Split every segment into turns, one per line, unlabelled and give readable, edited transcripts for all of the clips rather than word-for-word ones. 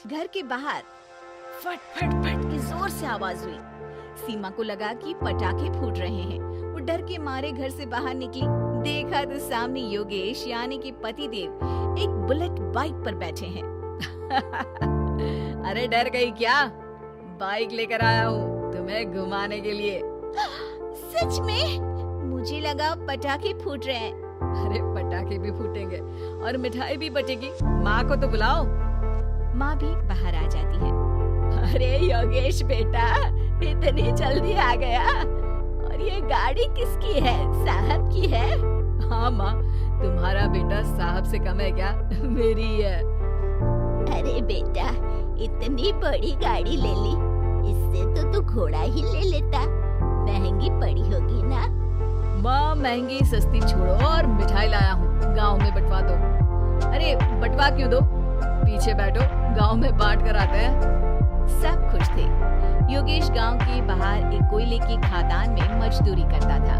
घर के बाहर फट फट फट की जोर से आवाज हुई। सीमा को लगा कि पटाखे फूट रहे हैं। वो डर के मारे घर से बाहर निकली। देखा तो सामने योगेश यानी कि पतिदेव एक बुलेट बाइक पर बैठे हैं। अरे डर गई क्या? बाइक लेकर आया हूँ तुम्हें घुमाने के लिए। सच में? मुझे लगा पटाखे फूट रहे हैं। अरे पटाखे भी फूटेंगे और मिठाई भी बटेगी। माँ को तो बुलाओ। माँ भी बाहर आ जाती है। अरे योगेश बेटा, इतनी जल्दी आ गया? और ये गाड़ी किसकी है? साहब की है? हाँ माँ, तुम्हारा बेटा साहब से कम है क्या? मेरी है। अरे बेटा, इतनी बड़ी गाड़ी ले ली, इससे तो तू घोड़ा ही ले लेता। महंगी पड़ी होगी ना? माँ महंगी सस्ती छोड़ो और मिठाई लाया हूँ, गाँव में बंटवा दो। अरे बंटवा क्यों दो? पीछे बैठो, गाँव में बांट कर आते हैं। सब खुश थे। योगेश गांव के बाहर एक कोयले की खदान में मजदूरी करता था।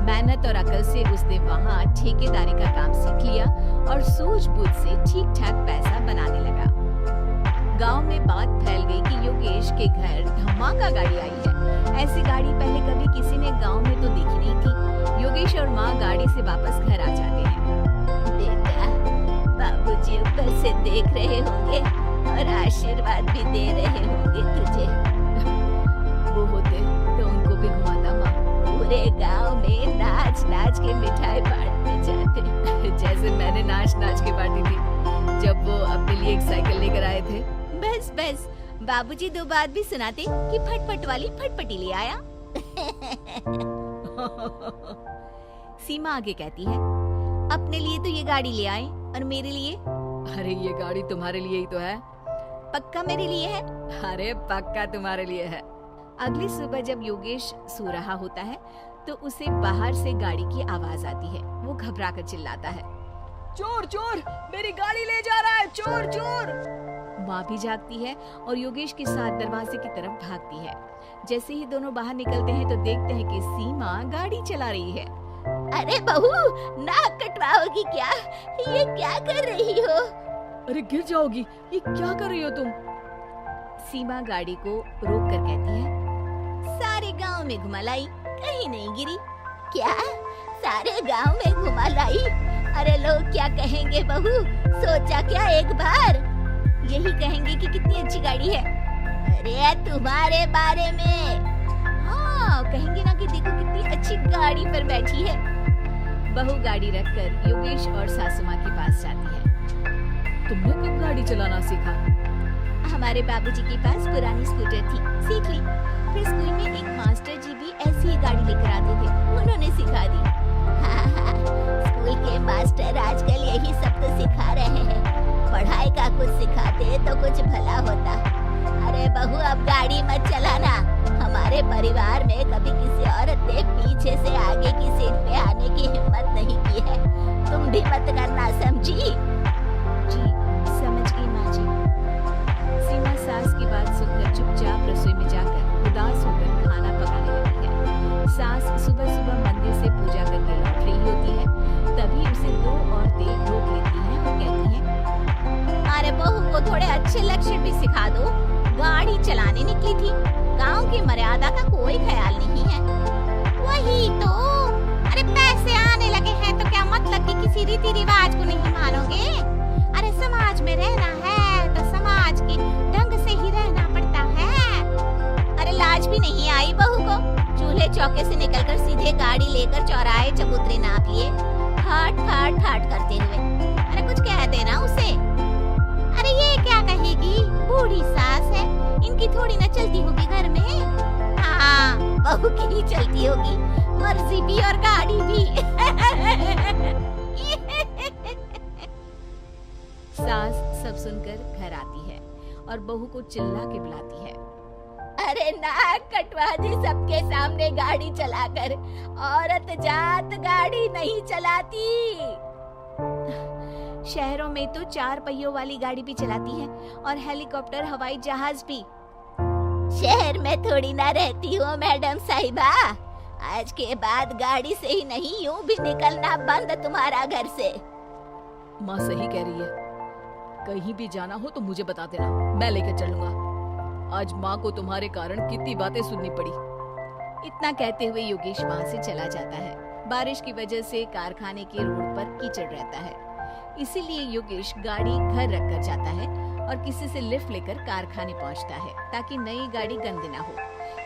मेहनत और अकल से उसने वहां ठेकेदारी का काम सीख लिया और सूझबूझ से ठीक ठाक पैसा बनाने लगा। गांव में बात फैल गई कि योगेश के घर धमाका गाड़ी आई है। ऐसी गाड़ी पहले कभी किसी ने गांव में तो देखी नहीं थी। योगेश और माँ गाड़ी से वापस घर आ जाते हैं। बेटा, बाबूजी ऊपर से देख रहे होंगे और आशीर्वाद भी दे रहे होंगे तुझे। वो होते तो उनको भी घुमाता माँ। पूरे गांव में नाच नाच के मिठाई बांटने जाते, जैसे मैंने नाच नाच के बांटी थी जब वो अपने लिए एक साइकिल लेकर आए थे। बस बस, बाबूजी दो बात भी सुनाते कि फटफट वाली फटफटी ले आया। सीमा आगे कहती है, अपने लिए तो ये गाड़ी ले आए और मेरे लिए? अरे ये गाड़ी तुम्हारे लिए ही तो है। पक्का मेरे लिए है? अरे पक्का तुम्हारे लिए है। अगली सुबह जब योगेश सो रहा होता है तो उसे बाहर से गाड़ी की आवाज आती है। वो घबरा कर चिल्लाता है, चोर चोर, मेरी गाड़ी ले जा रहा है, चोर चोर। माँ भी जागती है और योगेश के साथ दरवाजे की तरफ भागती है। जैसे ही दोनों बाहर निकलते हैं तो देखते हैं कि सीमा गाड़ी चला रही है। अरे बहू, नाक कटवाओगी क्या? ये क्या कर रही हो? अरे गिर जाओगी, ये क्या कर रही हो तुम? सीमा गाड़ी को रोक कर कहती है, सारे गांव में घुमा लाई, कहीं नहीं गिरी। क्या? सारे गांव में घुमा लाई? अरे लोग क्या कहेंगे बहू? सोचा क्या एक बार? यही कहेंगे कि कितनी अच्छी गाड़ी है। अरे तुम्हारे बारे में हाँ, कहेंगे ना कि देखो कितनी अच्छी गाड़ी पर बैठी है। बहू गाड़ी रखकर योगेश और सासू माँ के पास जाती है। तुमने कब गाड़ी चलाना सीखा? हमारे बाबूजी के पास पुरानी स्कूटर थी, सीख ली। फिर स्कूल में एक मास्टर जी भी ऐसी ही गाड़ी लेकर आते थे, उन्होंने सिखा दी। हाँ, स्कूल के मास्टर आजकल यही सब तो सिखा रहे हैं। पढ़ाई का कुछ सिखाते तो कुछ भला होता। अरे बहू, अब गाड़ी मत चलाना। हमारे परिवार में कभी किसी औरत ने पीछे से आगे की सीट पे आने की हिम्मत नहीं की है। तुम भी मत करना, समझी? जी समझ गई माँ जी। सीमा सास की बात सुनकर चुपचाप रसोई में जाकर उदास होकर खाना पकाने लगती है। सास सुबह सुबह मंदिर से पूजा करके लौट रही होती है। तभी उसे दो औरतें रोक लेती हैं और कहती हैं, अरे बहू को थोड़े अच्छे लक्षण भी सिखा दो। गाड़ी चलाने निकली थी, गांव की मर्यादा का कोई ख्याल नहीं है। वही तो, अरे पैसे आने लगे हैं तो क्या मतलब कि किसी रीति रिवाज को नहीं मानोगे? अरे समाज में रहना है तो समाज के ढंग से ही रहना पड़ता है। अरे लाज भी नहीं आई बहू को? चूल्हे चौके से निकलकर सीधे गाड़ी लेकर चौराहे चबूतरे नाप लिए, ठाट ठाट ठाट करते हुए। अरे कुछ कह देना उसे। अरे ये क्या कहेगी? बूढ़ी सास है, इनकी थोड़ी ना चलती होगी घर में। हाँ, बहू की ही चलती होगी, मर्जी भी और गाड़ी भी। सास सब सुनकर घर आती है और बहू को चिल्ला के बुलाती है, अरे नाक कटवा दी सबके सामने गाड़ी चलाकर। औरत जात गाड़ी नहीं चलाती। शहरों में तो 4 पहियों वाली गाड़ी भी चलाती है और हेलीकॉप्टर, हवाई जहाज भी। शहर में थोड़ी ना रहती हो मैडम साहिबा। आज के बाद गाड़ी से ही नहीं, यूं भी निकलना बंद तुम्हारा घर से। माँ सही कह रही है, कहीं भी जाना हो तो मुझे बता देना, मैं लेकर चलूंगा। आज माँ को तुम्हारे कारण कितनी बातें सुननी पड़ी। इतना कहते हुए योगेश वहाँ से चला जाता है। बारिश की वजह से कारखाने के रोड पर कीचड़ रहता है, इसीलिए योगेश गाड़ी घर रख कर जाता है और किसी से लिफ्ट लेकर कारखाने पहुंचता है ताकि नई गाड़ी गंदी ना हो।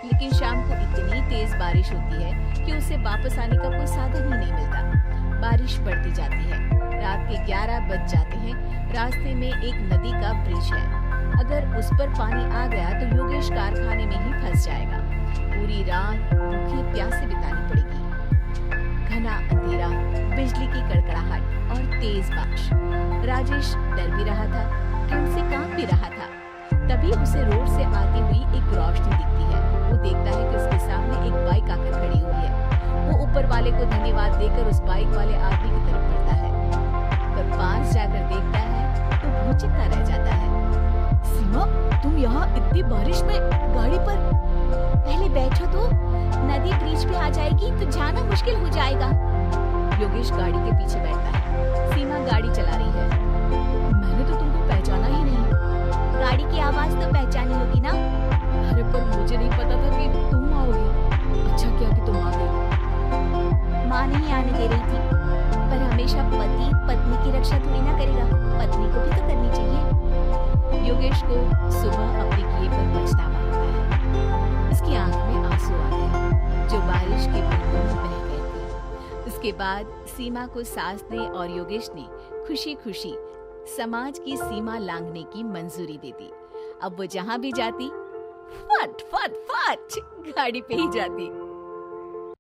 लेकिन शाम को इतनी तेज बारिश होती है कि उसे वापस आने का कोई साधन ही नहीं मिलता। बारिश बढ़ती जाती है, रात के 11 बज जाते हैं। रास्ते में एक नदी का ब्रिज है, अगर उस पर पानी आ गया तो योगेश कारखाने में ही फंस जाएगा। पूरी रात भूखे प्यासे बितानी पड़ेगी। घना अंधेरा, बिजली की कड़कड़ाहट और तेज बारिश। राजेश डर भी रहा था, ठंड से कांप भी रहा था। तभी उसे रोड से आती हुई एक रोशनी दिखती है। वो देखता है कि उसके सामने एक बाइक आकर खड़ी हुई है। वो ऊपर वाले को धन्यवाद देकर उस बाइक वाले आदमी की तरफ बढ़ता है, पर पास जाकर देखता है तो भौंचक्का रह जाता है। सीमा, तुम यहाँ इतनी बारिश में गाड़ी पर? पहले बैठो तो, नदी ब्रिज पे आ जाएगी तो जाना मुश्किल हो जाएगा। योगेश गाड़ी के पीछे बैठता है। सीमा गाड़ी चला रही है। मैंने तो तुमको पहचाना ही नहीं। गाड़ी की आवाज तो पहचानी होगी ना? अरे पर मुझे नहीं पता था कि तुम आओगी। अच्छा किया कि तुम आ गई। माँ नहीं आने दे रही थी, पर हमेशा पति पत्नी की रक्षा थोड़ी ना करेगा, पत्नी को भी तो करनी चाहिए। योगेश को सुबह अपने किए पर पछतावा होता है। उसकी आंख में आंसू आते हैं जो बारिश के बूंदों में बह गए थे। उसके बाद सीमा को सास ने और योगेश ने खुशी खुशी समाज की सीमा लांघने की मंजूरी दे दी। अब वो जहाँ भी जाती फट फट फट गाड़ी पे ही जाती।